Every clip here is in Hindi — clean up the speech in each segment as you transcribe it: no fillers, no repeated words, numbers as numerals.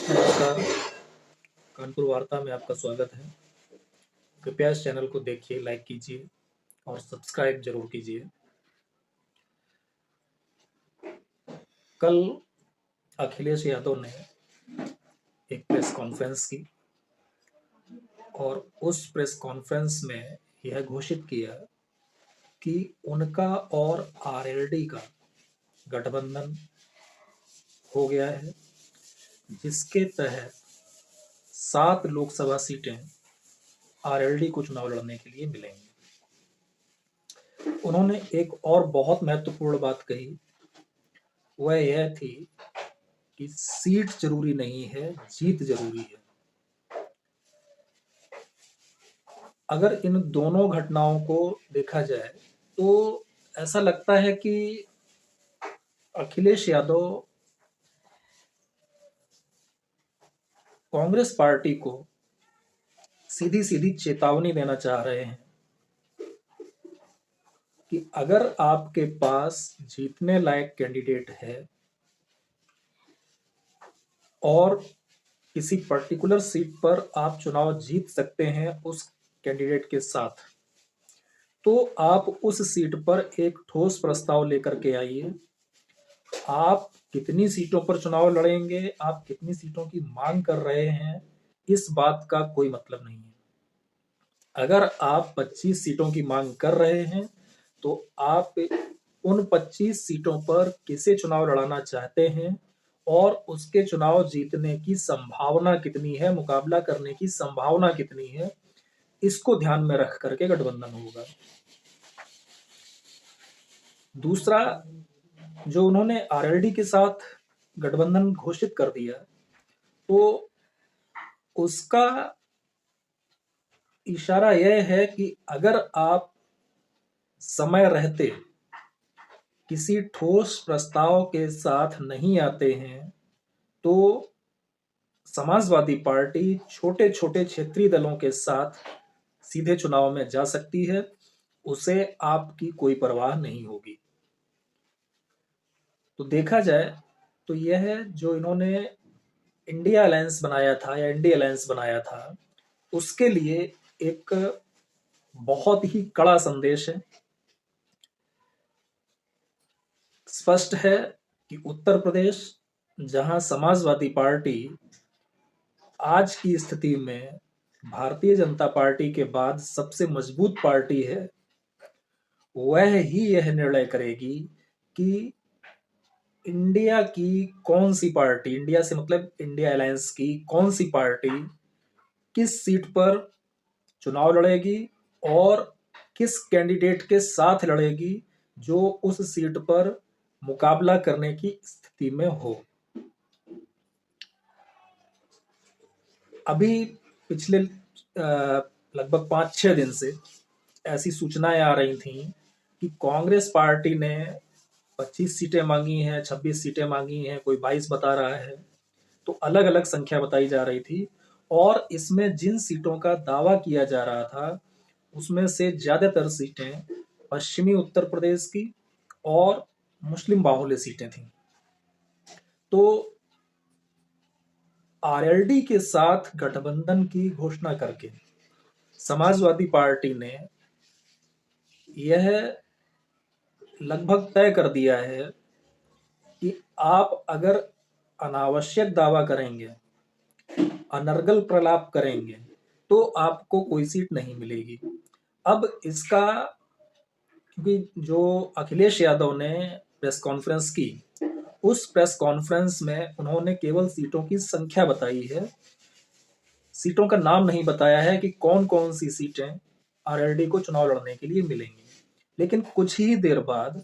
नमस्कार। कानपुर वार्ता में आपका स्वागत है। कृपया इस चैनल को देखिए, लाइक कीजिए और सब्सक्राइब जरूर कीजिए। कल अखिलेश यादव ने एक प्रेस कॉन्फ्रेंस की और उस प्रेस कॉन्फ्रेंस में यह घोषित किया कि उनका और आरएलडी का गठबंधन हो गया है, जिसके तहत 7 लोकसभा सीटें आरएलडी को चुनाव लड़ने के लिए मिलेंगी। उन्होंने एक और बहुत महत्वपूर्ण बात कही, वह यह थी कि सीट जरूरी नहीं है, जीत जरूरी है। अगर इन दोनों घटनाओं को देखा जाए तो ऐसा लगता है कि अखिलेश यादव कांग्रेस पार्टी को सीधी सीधी चेतावनी देना चाह रहे हैं कि अगर आपके पास जीतने लायक कैंडिडेट है और किसी पर्टिकुलर सीट पर आप चुनाव जीत सकते हैं उस कैंडिडेट के साथ, तो आप उस सीट पर एक ठोस प्रस्ताव लेकर के आइए। आप कितनी सीटों पर चुनाव लड़ेंगे, आप कितनी सीटों की मांग कर रहे हैं, इस बात का कोई मतलब नहीं है। अगर आप 25 सीटों की मांग कर रहे हैं तो आप उन 25 सीटों पर किसे चुनाव लड़ाना चाहते हैं और उसके चुनाव जीतने की संभावना कितनी है, मुकाबला करने की संभावना कितनी है, इसको ध्यान में रख करके गठबंधन होगा। दूसरा, जो उन्होंने आरएलडी के साथ गठबंधन घोषित कर दिया, तो उसका इशारा यह है कि अगर आप समय रहते किसी ठोस प्रस्ताव के साथ नहीं आते हैं तो समाजवादी पार्टी छोटे छोटे क्षेत्रीय दलों के साथ सीधे चुनाव में जा सकती है, उसे आपकी कोई परवाह नहीं होगी। तो देखा जाए तो यह जो इन्होंने इंडिया अलायंस बनाया था या इंडिया अलायंस बनाया था, उसके लिए एक बहुत ही कड़ा संदेश है। स्पष्ट है कि उत्तर प्रदेश, जहां समाजवादी पार्टी आज की स्थिति में भारतीय जनता पार्टी के बाद सबसे मजबूत पार्टी है, वह ही यह निर्णय करेगी कि इंडिया की कौन सी पार्टी, इंडिया से मतलब इंडिया अलायंस की कौन सी पार्टी किस सीट पर चुनाव लड़ेगी और किस कैंडिडेट के साथ लड़ेगी जो उस सीट पर मुकाबला करने की स्थिति में हो। अभी पिछले लगभग 5-6 दिन से ऐसी सूचनाएं आ रही थी कि कांग्रेस पार्टी ने 25 सीटें मांगी हैं, 26 सीटें मांगी हैं, कोई 22 बता रहा है, तो अलग अलग संख्या बताई जा रही थी। और इसमें जिन सीटों का दावा किया जा रहा था उसमें से ज्यादातर सीटें पश्चिमी उत्तर प्रदेश की और मुस्लिम बाहुल्य सीटें थीं। तो आरएलडी के साथ गठबंधन की घोषणा करके समाजवादी पार्टी ने यह लगभग तय कर दिया है कि आप अगर अनावश्यक दावा करेंगे, अनर्गल प्रलाप करेंगे, तो आपको कोई सीट नहीं मिलेगी। अब इसका, क्योंकि जो अखिलेश यादव ने प्रेस कॉन्फ्रेंस की, उस प्रेस कॉन्फ्रेंस में उन्होंने केवल सीटों की संख्या बताई है, सीटों का नाम नहीं बताया है कि कौन कौन सी सीटें आरएलडी को चुनाव लड़ने के लिए मिलेंगी। लेकिन कुछ ही देर बाद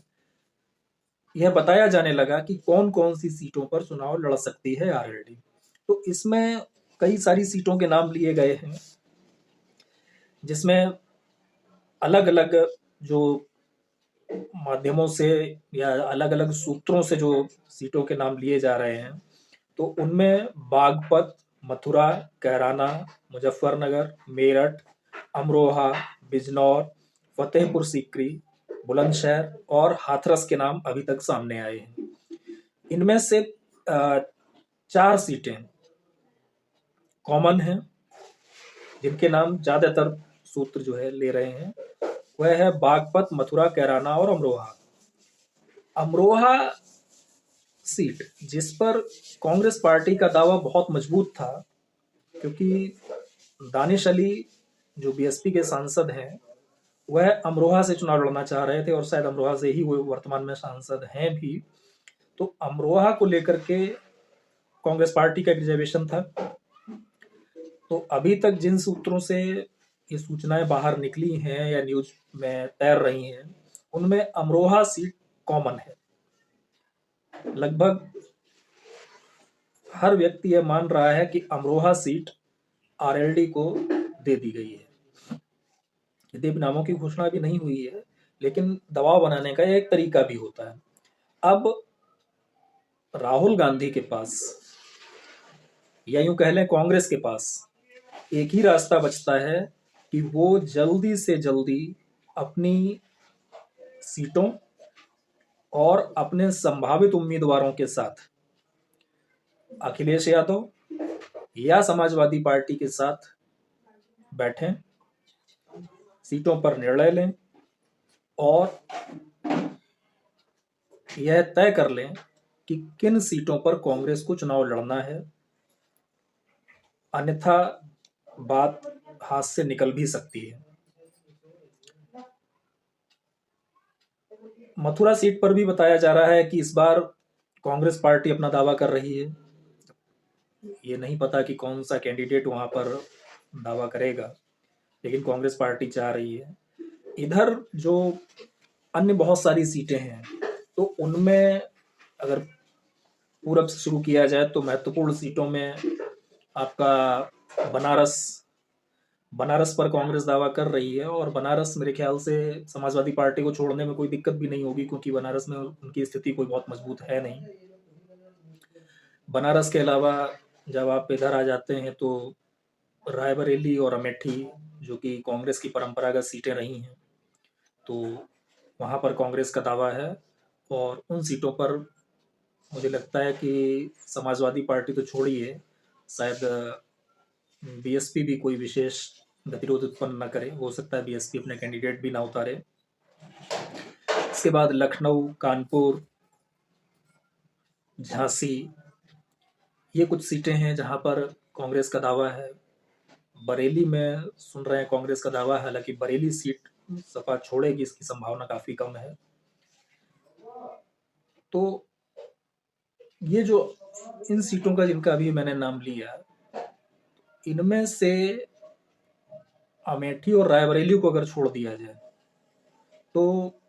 यह बताया जाने लगा कि कौन कौन सी सीटों पर चुनाव लड़ सकती है आरएलडी। तो इसमें कई सारी सीटों के नाम लिए गए हैं, जिसमें अलग अलग जो माध्यमों से या अलग अलग सूत्रों से जो सीटों के नाम लिए जा रहे हैं, तो उनमें बागपत, मथुरा, कैराना, मुजफ्फरनगर, मेरठ, अमरोहा, बिजनौर, फतेहपुर सीकरी, बुलंदशहर और हाथरस के नाम अभी तक सामने आए हैं। इनमें से 4 सीटें कॉमन हैं, जिनके नाम ज्यादातर सूत्र जो है ले रहे हैं, वह है बागपत, मथुरा, कैराना और अमरोहा। अमरोहा सीट जिस पर कांग्रेस पार्टी का दावा बहुत मजबूत था, क्योंकि दानिश अली जो बीएसपी के सांसद हैं, वह अमरोहा से चुनाव लड़ना चाह रहे थे और शायद अमरोहा से ही वो वर्तमान में सांसद हैं भी। तो अमरोहा को लेकर के कांग्रेस पार्टी का एक रिजर्वेशन था। तो अभी तक जिन सूत्रों से ये सूचनाएं बाहर निकली हैं या न्यूज में तैर रही हैं, उनमें अमरोहा सीट कॉमन है। लगभग हर व्यक्ति यह मान रहा है कि अमरोहा सीट आरएलडी को दे दी गई है। यद्यपि नामों की घोषणा भी नहीं हुई है, लेकिन दबाव बनाने का एक तरीका भी होता है। अब राहुल गांधी के पास, या यूं कह लें कांग्रेस के पास, एक ही रास्ता बचता है कि वो जल्दी से जल्दी अपनी सीटों और अपने संभावित उम्मीदवारों के साथ अखिलेश यादव या समाजवादी पार्टी के साथ बैठें, सीटों पर निर्णय लें और यह तय कर लें कि किन सीटों पर कांग्रेस को चुनाव लड़ना है। अन्यथा बात हाथ से निकल भी सकती है। मथुरा सीट पर भी बताया जा रहा है कि इस बार कांग्रेस पार्टी अपना दावा कर रही है। ये नहीं पता कि कौन सा कैंडिडेट वहां पर दावा करेगा, लेकिन कांग्रेस पार्टी चाह रही है। इधर जो अन्य बहुत सारी सीटें हैं, तो उनमें अगर पूरब से शुरू किया जाए तो महत्वपूर्ण सीटों में आपका बनारस पर कांग्रेस दावा कर रही है, और बनारस मेरे ख्याल से समाजवादी पार्टी को छोड़ने में कोई दिक्कत भी नहीं होगी, क्योंकि बनारस में उनकी स्थिति कोई बहुत मजबूत है नहीं। बनारस के अलावा जब आप इधर आ जाते हैं तो रायबरेली और अमेठी, जो कि कांग्रेस की परंपरागत सीटें रही हैं, तो वहाँ पर कांग्रेस का दावा है। और उन सीटों पर मुझे लगता है कि समाजवादी पार्टी तो छोड़िए, शायद बीएसपी भी कोई विशेष गतिरोध उत्पन्न न करे। हो सकता है बीएसपी अपने कैंडिडेट भी ना उतारे। इसके बाद लखनऊ, कानपुर, झांसी, ये कुछ सीटें हैं जहां पर कांग्रेस का दावा है। बरेली में सुन रहे हैं कांग्रेस का दावा है, हालांकि बरेली सीट सपा छोड़ेगी, इसकी संभावना काफी कम है। तो ये जो इन सीटों का जिनका अभी मैंने नाम लिया, इनमें से अमेठी और रायबरेली को अगर छोड़ दिया जाए तो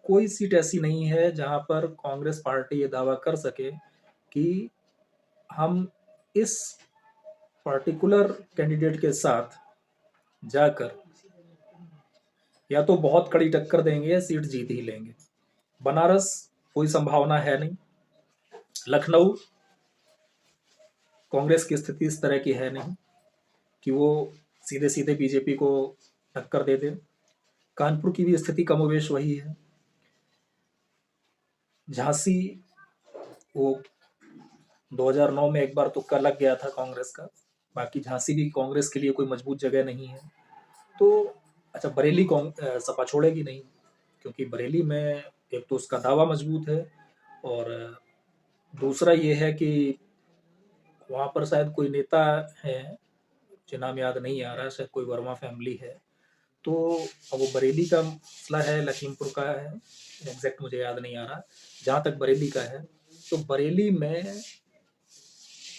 कोई सीट ऐसी नहीं है जहां पर कांग्रेस पार्टी ये दावा कर सके कि हम इस पर्टिकुलर कैंडिडेट के साथ जाकर या तो बहुत कड़ी टक्कर देंगे या सीट जीत ही लेंगे। बनारस कोई संभावना है नहीं। लखनऊ, कांग्रेस की स्थिति इस तरह की है नहीं कि वो सीधे सीधे बीजेपी को टक्कर दे दे। कानपुर की भी स्थिति कमोवेश वही है। झांसी, वो 2009 में एक बार तुक्का लग गया था कांग्रेस का, बाकी झांसी भी कांग्रेस के लिए कोई मजबूत जगह नहीं है। तो अच्छा, बरेली सपा छोड़ेगी नहीं, क्योंकि बरेली में एक तो उसका दावा मजबूत है, और दूसरा ये है कि वहाँ पर शायद कोई नेता है, मुझे नाम याद नहीं आ रहा, शायद कोई वर्मा फैमिली है। तो अब वो बरेली का मसला है, लखीमपुर का है, एग्जैक्ट मुझे याद नहीं आ रहा। जहाँ तक बरेली का है, तो बरेली में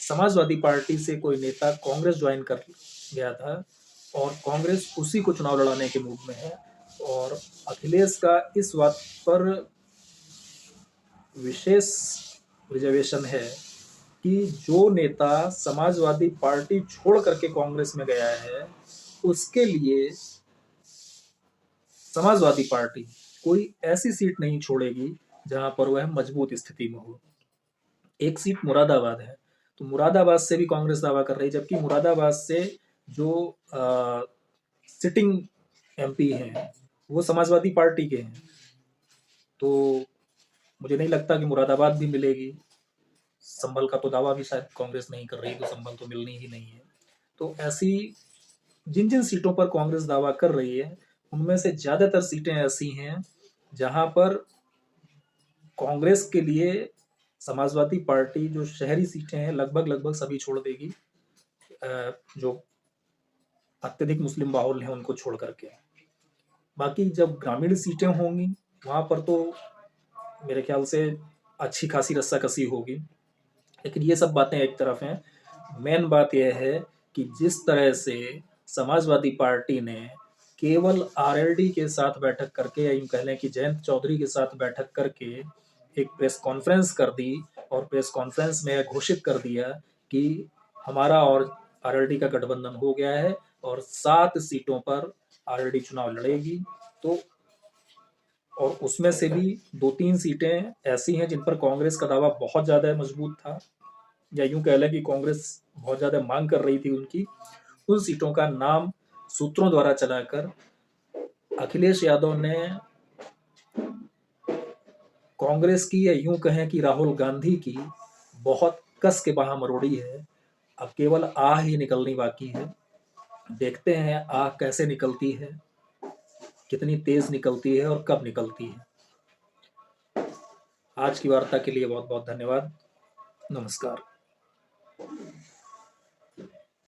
समाजवादी पार्टी से कोई नेता कांग्रेस ज्वाइन कर गया था, और कांग्रेस उसी को चुनाव लड़ाने के मूड में है। और अखिलेश का इस बात पर विशेष रिजर्वेशन है कि जो नेता समाजवादी पार्टी छोड़ करके कांग्रेस में गया है, उसके लिए समाजवादी पार्टी कोई ऐसी सीट नहीं छोड़ेगी जहां पर वह मजबूत स्थिति में हो। एक सीट मुरादाबाद है, तो मुरादाबाद से भी कांग्रेस दावा कर रही है, जबकि मुरादाबाद से जो सिटिंग एमपी हैं वो समाजवादी पार्टी के हैं। तो मुझे नहीं लगता कि मुरादाबाद भी मिलेगी। संभल का तो दावा भी शायद कांग्रेस नहीं कर रही, तो संभल तो मिलनी ही नहीं है। तो ऐसी जिन जिन सीटों पर कांग्रेस दावा कर रही है उनमें से ज्यादातर सीटें ऐसी हैं जहां पर कांग्रेस के लिए समाजवादी पार्टी जो शहरी सीटें हैं लगभग लगभग सभी छोड़ देगी, जो अत्यधिक मुस्लिम बाहुल हैं उनको छोड़ करके। बाकी जब ग्रामीण सीटें होंगी वहां पर तो मेरे ख्याल से अच्छी खासी रस्साकसी होगी। लेकिन ये सब बातें एक तरफ हैं, मेन बात यह है कि जिस तरह से समाजवादी पार्टी ने केवल आरएलडी के साथ बैठक करके या यूं कह लें कि जयंत चौधरी के साथ बैठक करके एक प्रेस कॉन्फ्रेंस कर दी और प्रेस कॉन्फ्रेंस में घोषित कर दिया कि हमारा और आरएलडी का गठबंधन हो गया है और 7 सीटों पर आरएलडी चुनाव लड़ेगी। तो और उसमें से भी 2-3 सीटें ऐसी हैं जिन पर कांग्रेस का दावा बहुत ज्यादा मजबूत था, या यूं कह लें कि कांग्रेस बहुत ज्यादा मांग कर रही थी उनकी। उन सीटों का नाम सूत्रों द्वारा चलाकर अखिलेश यादव ने कांग्रेस की, या यूं कहें कि राहुल गांधी की, बहुत कस के बाह मरोड़ी है। अब केवल आह ही निकलनी बाकी है। देखते हैं आह कैसे निकलती है, कितनी तेज निकलती है और कब निकलती है। आज की वार्ता के लिए बहुत बहुत धन्यवाद। नमस्कार।